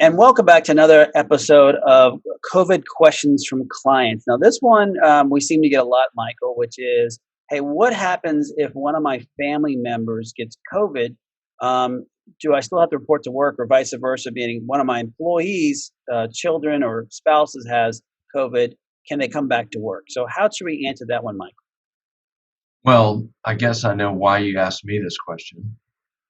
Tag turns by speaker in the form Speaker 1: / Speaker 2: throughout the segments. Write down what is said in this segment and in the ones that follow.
Speaker 1: And welcome back to another episode of COVID questions from clients. Now, this one we seem to get a lot, Michael, which is, hey, what happens if one of my family members gets COVID? Um, do I still have to report to work, or vice versa? Meaning, one of my employees, children or spouses has COVID, can they come back to work? So, how should we answer that one, Michael?
Speaker 2: Well, I guess I know why you asked me this question,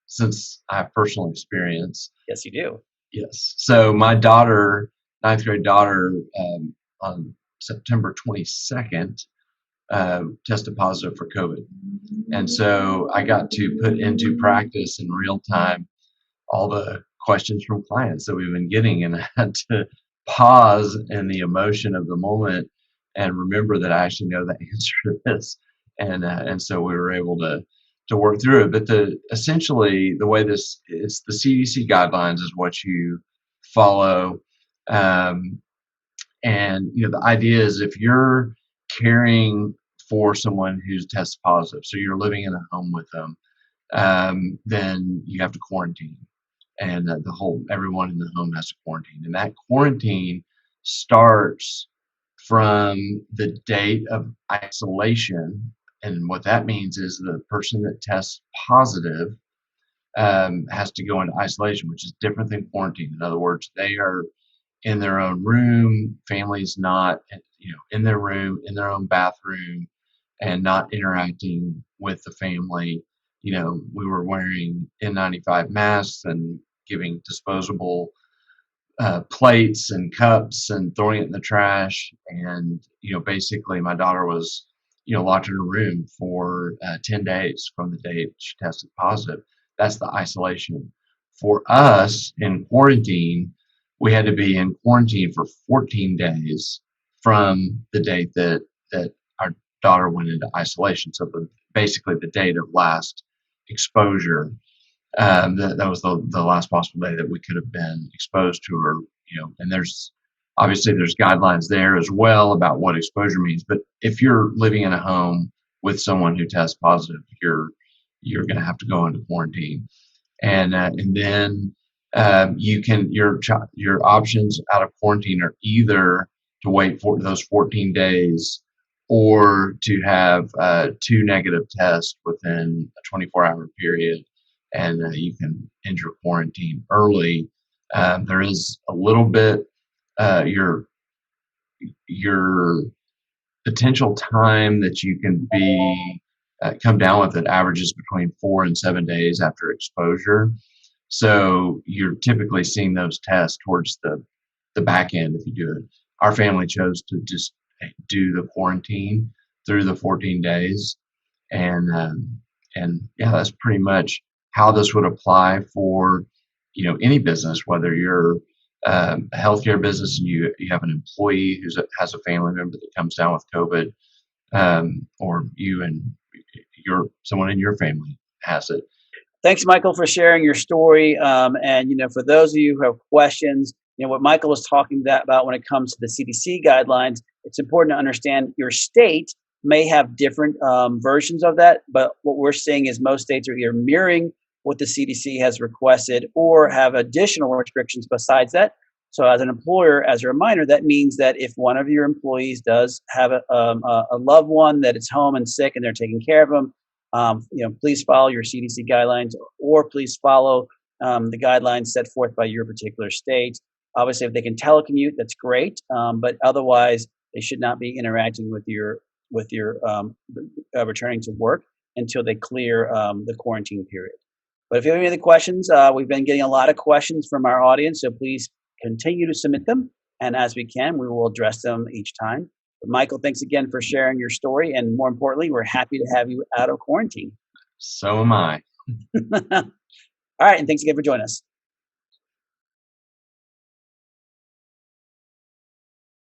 Speaker 2: since I have personal experience.
Speaker 1: Yes, you do.
Speaker 2: Yes. So my daughter, ninth grade daughter, on September 22nd, tested positive for COVID. And so I got to put into practice in real time all the questions from clients that we've been getting, and I had to pause in the emotion of the moment and remember that I actually know the answer to this, and so we were able to work through it. But essentially the way this is, the CDC guidelines is what you follow, um, and the idea is if you're caring for someone who's tested positive, so you're living in a home with them, then you have to quarantine, and everyone in the home has to quarantine, and that quarantine starts from the date of isolation. And what that means is the person that tests positive has to go into isolation, which is different than quarantine. In other words, they are in their own room, families not, in their room, in their own bathroom, and not interacting with the family. We were wearing N95 masks and giving disposable plates and cups and throwing it in the trash. And, basically my daughter was, locked in her room for 10 days from the date she tested positive. That's the isolation. For us in quarantine, we had to be in quarantine for 14 days from the date that our daughter went into isolation. So basically the date of last exposure. That was the last possible day that we could have been exposed to her. And there's guidelines there as well about what exposure means. But if you're living in a home with someone who tests positive, you're going to have to go into quarantine, and then your options out of quarantine are either to wait for those 14 days or to have 2 negative tests within a 24-hour period, and you can enter quarantine early. There is a little bit your potential time that you can be come down with it averages between 4 and 7 days after exposure. So you're typically seeing those tests towards the back end if you do it. Our family chose to just do the quarantine through the 14 days, and yeah, that's pretty much how this would apply for any business, whether you're a healthcare business and you have an employee who has a family member that comes down with COVID, or you and someone in your family has it.
Speaker 1: Thanks, Michael, for sharing your story. And for those of you who have questions, what Michael was talking about when it comes to the CDC guidelines, it's important to understand your state may have different versions of that. But what we're seeing is most states are either mirroring what the CDC has requested or have additional restrictions besides that. So as an employer, as a reminder, that means that if one of your employees does have a loved one that is home and sick and they're taking care of them, please follow your CDC guidelines, or please follow the guidelines set forth by your particular state. Obviously, if they can telecommute, that's great, but otherwise, they should not be interacting with your returning to work until they clear the quarantine period. But if you have any other questions, we've been getting a lot of questions from our audience, so please continue to submit them, and as we can, we will address them each time. But Michael, thanks again for sharing your story, and more importantly, we're happy to have you out of quarantine.
Speaker 2: So am I.
Speaker 1: All right, and thanks again for joining us.